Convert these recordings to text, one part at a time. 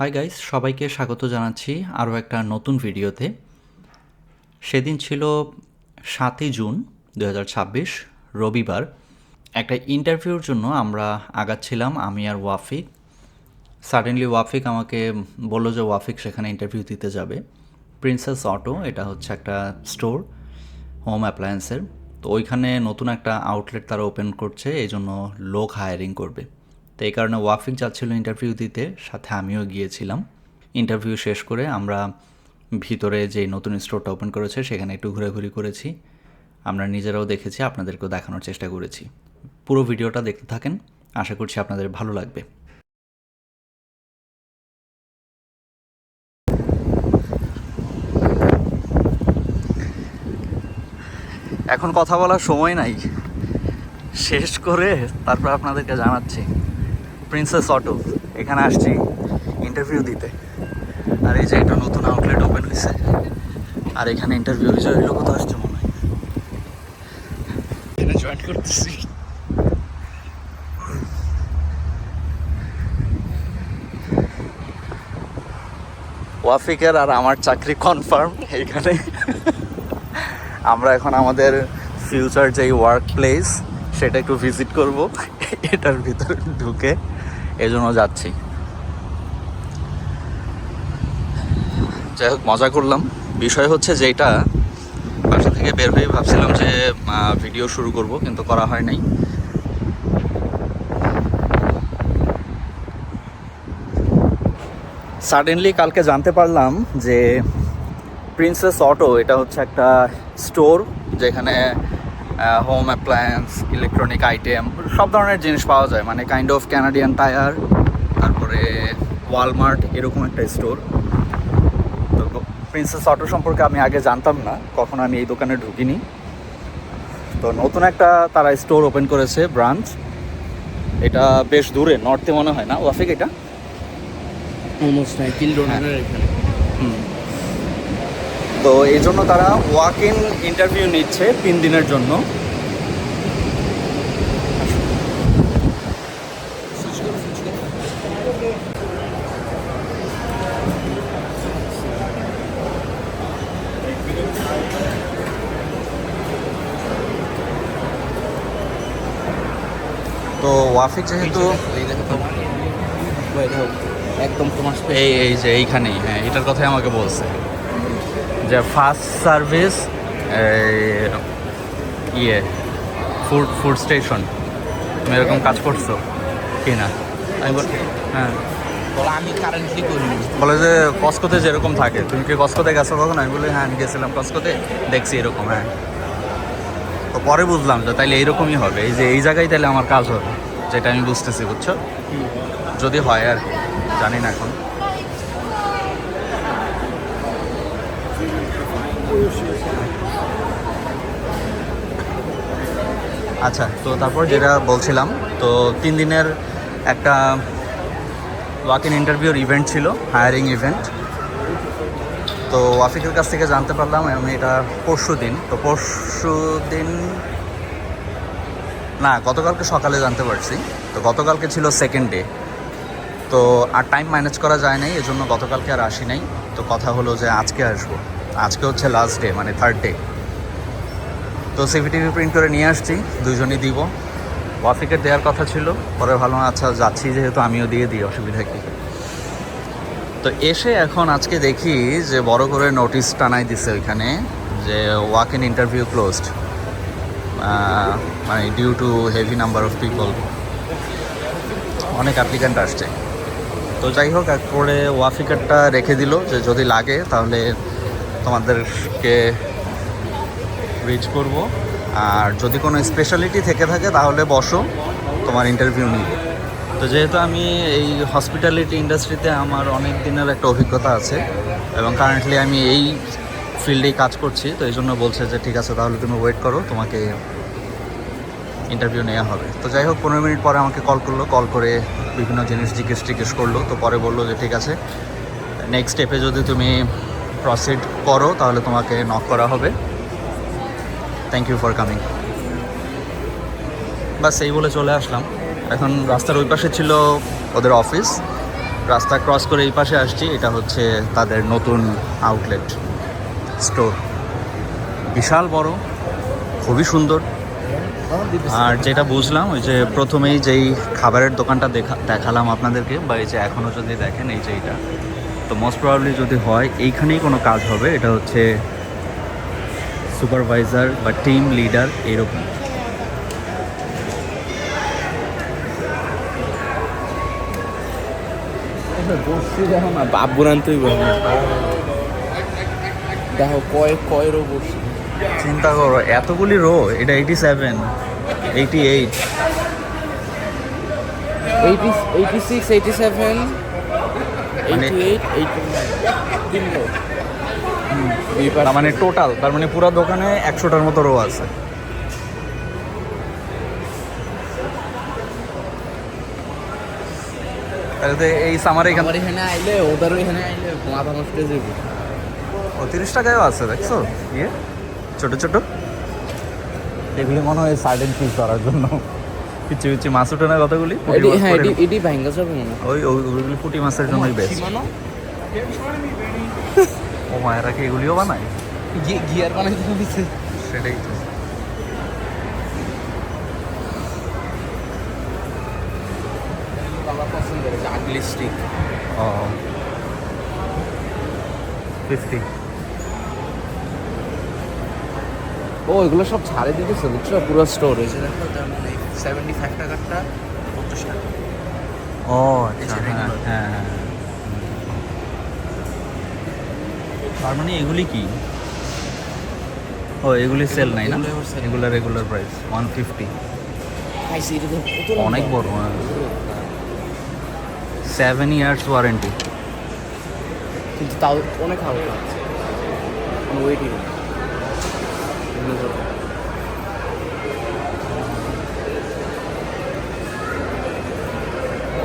Hi guys, সবাইকে স্বাগত জানাচ্ছি আরও একটা নতুন ভিডিওতে। সেদিন ছিল 7ই জুন 2026, রবিবার। একটা ইন্টারভিউর জন্য আমরা আগাচ্ছিলাম, আমি আর ওয়াফিক। সাডেনলি ওয়াফিক আমাকে বললো যে ওয়াফিক সেখানে ইন্টারভিউ দিতে যাবে। প্রিন্সেস অটো, এটা হচ্ছে একটা স্টোর হোম অ্যাপ্লায়েন্সের। তো ওইখানে নতুন একটা আউটলেট তারা ওপেন করছে, এই জন্য লোক হায়ারিং করবে। তো এই কারণে ওয়াফিক যাচ্ছিল ইন্টারভিউ দিতে, সাথে আমিও গিয়েছিলাম। ইন্টারভিউ শেষ করে আমরা ভিতরে যে নতুন স্টোরটা ওপেন করেছে সেখানে একটু ঘোরাঘুরি করেছি। আমরা নিজেরাও দেখেছি, আপনাদেরকেও দেখানোর চেষ্টা করেছি। পুরো ভিডিওটা দেখতে থাকেন, আশা করছি আপনাদের ভালো লাগবে। এখন কথা বলার সময় নাই, শেষ করে তারপর আপনাদেরকে জানাচ্ছি। প্রিন্সেস অটো, এখানে আসছি ইন্টারভিউ দিতে। আর এই যে একটা নতুন আউটলেট ওপেন হয়েছে, আর এখানে ইন্টারভিউ হয়েছে। ওই লোক তো আসছে মনে হয়, এখানে জয়েন করতেছি। ওয়াফিকের আর আমার চাকরি কনফার্ম এইখানে। আমরা এখন আমাদের ফিউচার যেই ওয়ার্ক প্লেস সেটা একটু ভিজিট করব, এটার ভিতরে ঢুকে এজন্য যাচ্ছি। যাই হোক, মজা করলাম। বিষয় হচ্ছে যে এটা বাসা থেকে বের হয়ে ভাবছিলাম যে ভিডিও শুরু করব, কিন্তু করা হয় নাই। সাডেনলি কালকে জানতে পারলাম যে প্রিন্সেস অটো এটা হচ্ছে একটা স্টোর যেখানে হোম অ্যাপ্লায়েন্স, ইলেকট্রনিক আইটেম, সব ধরনের জিনিস পাওয়া যায়। মানে কাইন্ড অফ ক্যানাডিয়ান টায়ার, তারপরে ওয়ালমার্ট, এরকম একটা স্টোর। তো প্রিন্সেস অটো সম্পর্কে আমি আগে জানতাম না, কখনো আমি এই দোকানে ঢুকিনি। তো নতুন একটা তারা স্টোর ওপেন করেছে, ব্রাঞ্চ। এটা বেশ দূরে, নর্থে মনে হয় না ওয়াফিক? এটা অলমোস্ট কিলোমিটার এখানে। তো এই জন্য তারা ওয়াক ইন ইন্টারভিউ নিচ্ছে 3 দিনের জন্য। তো ওয়াফিক যেহেতু একদম তোমার এই যে এইখানেই, হ্যাঁ, এটার কথাই আমাকে বলছে যে ফার্স্ট সার্ভিস ইয়ে ফুড স্টেশন। তুমি এরকম কাজ করছো কি না? আমি হ্যাঁ, বলো আমি কারেন্টলি করি। বলে যে কসকোতে যেরকম থাকে, তুমি কি কসকোতে গেছো কখনো? আমি বলি হ্যাঁ, আমি গেছিলাম কসকোতে, দেখছি এরকম। হ্যাঁ, তো পরে বুঝলাম যে তাইলে এইরকমই হবে, এই যে এই জায়গায় তাইলে আমার কাজ হবে, যেটা আমি বুঝতেছি, বুঝছো? যদি হয় আর কি, জানি না এখন। আচ্ছা, তো তারপর যেটা বলছিলাম, তো 3 দিনের একটা ওয়াক ইন ইন্টারভিউর ইভেন্ট ছিল, হায়ারিং ইভেন্ট। তো ওয়াফিকের কাছ থেকে জানতে পারলাম আমি এটা পরশু দিন, তো পরশু দিন না, গতকালকে সকালে জানতে পারছি। তো গতকালকে ছিল সেকেন্ড ডে, তো আর টাইম ম্যানেজ করা যায় নাই, এজন্য গতকালকে আর আসি নাই। তো কথা হলো যে আজকে আসবো, আজকে হচ্ছে লাস্ট ডে, মানে থার্ড ডে। তো সিভিটিভি প্রিন্ট করে নিয়ে আসছি, দুজনই দিব। ওয়াফিকের দেওয়ার কথা ছিল, পরে ভালো, আচ্ছা যাচ্ছি যেহেতু আমিও দিয়ে দিই, অসুবিধা কী। তো এসে এখন আজকে দেখি যে বড় করে নোটিশ টানাই দিছে ওইখানে যে ওয়াক ইন ইন্টারভিউ ক্লোজড, মানে due to heavy number of people, অনেক অ্যাপ্লিক্যান্ট আসছে। তো যাই হোক, একপরে ওয়াফিকারটা রেখে দিল যে যদি লাগে তাহলে তোমাদেরকে রিচ করব, আর যদি কোনো স্পেশালিটি থেকে থাকে তাহলে বসো, তোমার ইন্টারভিউ নিব। তো যেহেতু আমি এই হসপিটালিটি ইন্ডাস্ট্রিতে আমার অনেক দিনের একটা অভিজ্ঞতা আছে এবং কারেন্টলি আমি এই ফিল্ডেই কাজ করছি, তো এই জন্য বলছে যে ঠিক আছে তাহলে তুমি ওয়েট করো, তোমাকে ইন্টারভিউ নেওয়া হবে। তো যাই হোক, 15 মিনিট পরে আমাকে কল করলো, কল করে বিভিন্ন জিনিস জিজ্ঞেস করলো। তো পরে বললো যে ঠিক আছে, নেক্সট স্টেপে যদি তুমি প্রসিড করো তাহলে তোমাকে নক করা হবে, থ্যাংক ইউ ফর কামিং। বাস এই বলে চলে আসলাম। এখন রাস্তার ওই পাশে ছিল ওদের অফিস, রাস্তা ক্রস করে এই পাশে আসছি, এটা হচ্ছে তাদের নতুন আউটলেট স্টোর। বিশাল বড়, খুবই সুন্দর। আর যেটা বুঝলাম, ওই যে প্রথমেই যেই খাবারের দোকানটা দেখালাম আপনাদেরকে, বা এই যে এখনও যদি দেখেন এই যে এইটা, তো মোস্ট প্রবাবলি যদি হয় এইখানেই কোনো কাজ হবে। এটা হচ্ছে সুপারভাইজার বা টিম লিডার এইরকম। বসছি দেখো না, বাবুর আনতেই দেখো কয় রো বসছি। চিন্তা করো, এতগুলি রো। এটা 87, 88, 86, 87, মানে- 88, 89, 3 রো। তার মানে টোটাল, তার মানে পুরো দোকানে 100টার মতো রো আছে। তাহলে তো এই সামারে এখান আমার এখানে আইলে, ওদেরও এখানে আইলে মাথা নষ্ট হয়ে যাবে। 30 টাকায়ও আছে, দেখছো? ইয়ে ছোট ছোট, এগুলি মনে হয় সার্ডেন ফিশ ধরার জন্য। পিচ্ছি পিচ্ছি মাছ উঠে না কতগুলি। হ্যাঁ, এটি ভাঙ্গা যাবে মনে হয়। ওইগুলি পুঁটি মাছের জন্যই বেস্ট। সীমানো ও মায়েরা কি এগুলিও বানায়? গিয়ার বানাইতে দিচ্ছে। সেটাই তো। বাবা পছন্দ করে আগলি স্টিক। ও 50। ও এগুলো সব ছাড়ে দিতেছে, বুঝছো? পুরো স্টোর হয়েছে দেখো। তার মানে 75 টাকারটা 50 টাকা। ও আচ্ছা, হ্যাঁ হ্যাঁ। তার মানে এগুলি কি? ও এগুলি সেল নাই না, এগুলো এবার sell। এগুলো রেগুলার প্রাইস 150। খাইছি এটা তো কত অনেক বড়, হ্যাঁ। 7 ইয়ার্স ওয়ারেন্টি। কিন্তু তাও অনেক হালকা আছে, কোনো ওয়েটিং নেই।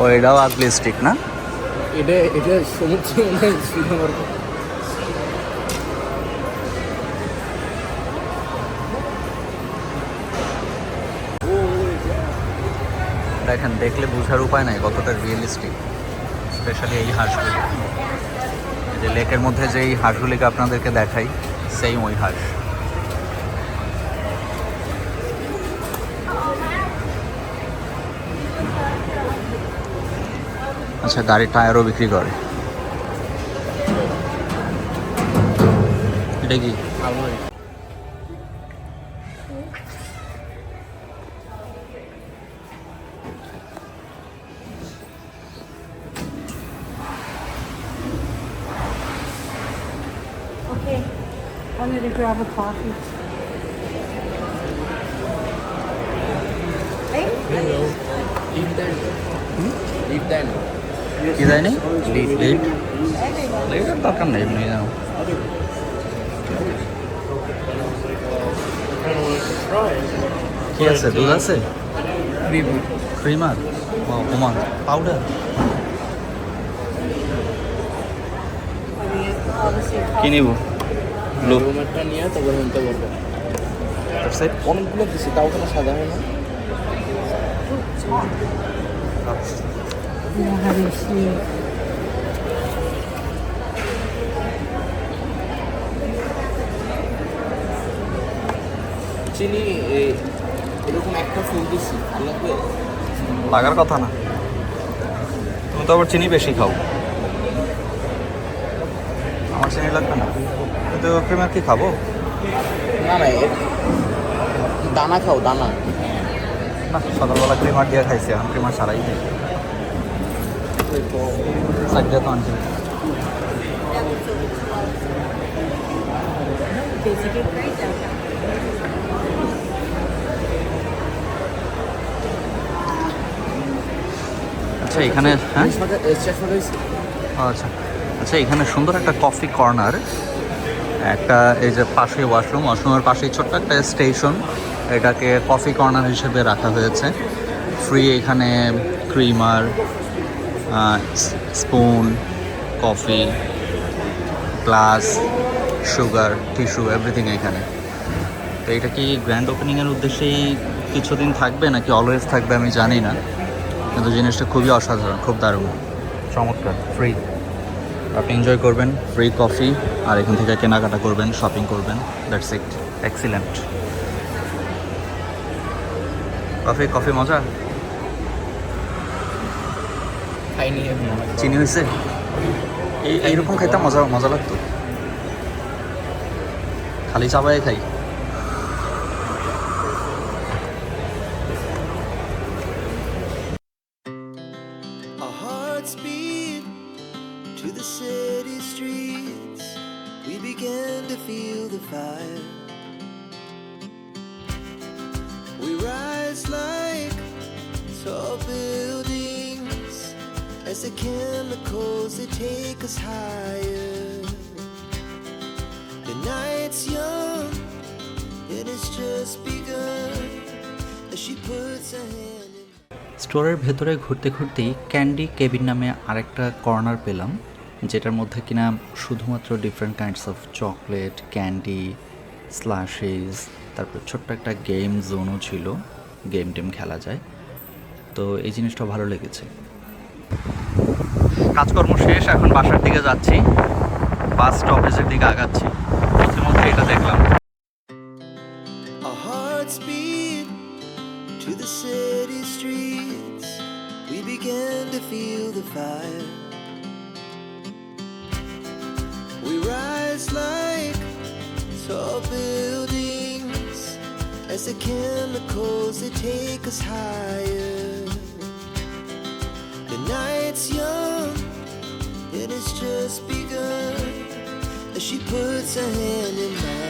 ও এটাও আগলি স্টিক না? এটা সমুদ্র মনে হয় শ্রীনগর। দেখেন, দেখলে বোঝার উপায় নাই কতটা রিয়েলিস্টিক, স্পেশালি এই হাঁসগুলি। এই যে লেকের মধ্যে যেই হাঁসগুলিকে আপনাদেরকে দেখাই, সেই ওই হাঁস। আচ্ছা, গাড়ির টায়ারও বিক্রি করে। এটা কি? আলমারি। Okay, wanted to grab a coffee. Hey? Lead দেন, লিড দেন। কি দেয়নি? লিড। লেটের দরকার নেই, এমনি নাও। কি আছে? দুধ আছে? ক্রিমার? Oman powder? কি নিব? ব্লু। রুমেরটা নিয়ে তারপর নিতে পারবো। সেট। অনেকগুলো দিছি, তাও কোনো সাদা হয় না। You don't have your sleeve. চিনি এরকম একটা ফুল দিছি, ভালো লাগবে। লাগার কথা না, তুমি তো আবার চিনি বেশি খাও। আমার চিনি লাগবে না, কিন্তু ক্রিমার কি খাবো? না না, দানা খাও, দানা। না, সকালবেলা ক্রিমার দিয়ে খাইছি, এখন ক্রিমার ছাড়াই খাই। সাইড দিয়ে তো আনছি। Basically, great though. আচ্ছা এখানে, হ্যাঁ আচ্ছা আচ্ছা, এখানে সুন্দর একটা কফি কর্নার, একটা এই যে পাশে ওয়াশরুমের পাশেই ছোট্ট একটা স্টেশন, এটাকে কফি কর্নার হিসেবে রাখা হয়েছে। ফ্রি এখানে Kremer, spoon, coffee, glass, sugar, tissue, everything এখানে। তো এটা কি গ্র্যান্ড ওপেনিংয়ের উদ্দেশ্যেই কিছুদিন থাকবে নাকি অলওয়েজ থাকবে আমি জানি না, কিন্তু জিনিসটা খুবই অসাধারণ, খুব দারুণ। চমৎকার, ফ্রি। আপনি এনজয় করবেন, ফ্রি কফি, আর এখান থেকে কেনাকাটা করবেন, শপিং করবেন, দ্যাটস ইট। এক্সিলেন্ট কফি মজা। খাইনি চিনি হয়েছে, এইরকম খাইতে মজা লাগতো, খালি চাবাই খাই। Our hearts beat to the city streets. We began to feel the fire. We rise like tall buildings as the chemicals they take us higher. The night's young and it's just begun as she puts her hand in. স্টোরের ভেতরে ঘুরতে ঘুরতেই candy cabin নামে আরেকটা corner পেলাম, যেটার মধ্যে কিনা শুধুমাত্র different kinds of chocolate, candy, slushes, তারপর ছোট্ট একটা গেম জোনও ছিল, গেম টেম খেলা যায়। তো এই জিনিসটা ভালো লেগেছে। কাজকর্ম শেষ, এখন বাসার দিকে যাচ্ছি, বাস স্টপেজের দিকে আগাচ্ছি, মধ্যে এটা দেখলাম। Our hearts beat to the city streets. We began to feel the fire. We rise like tall buildings as the chemicals they take us higher. The night's young and it's just begun as she puts her hand in mine.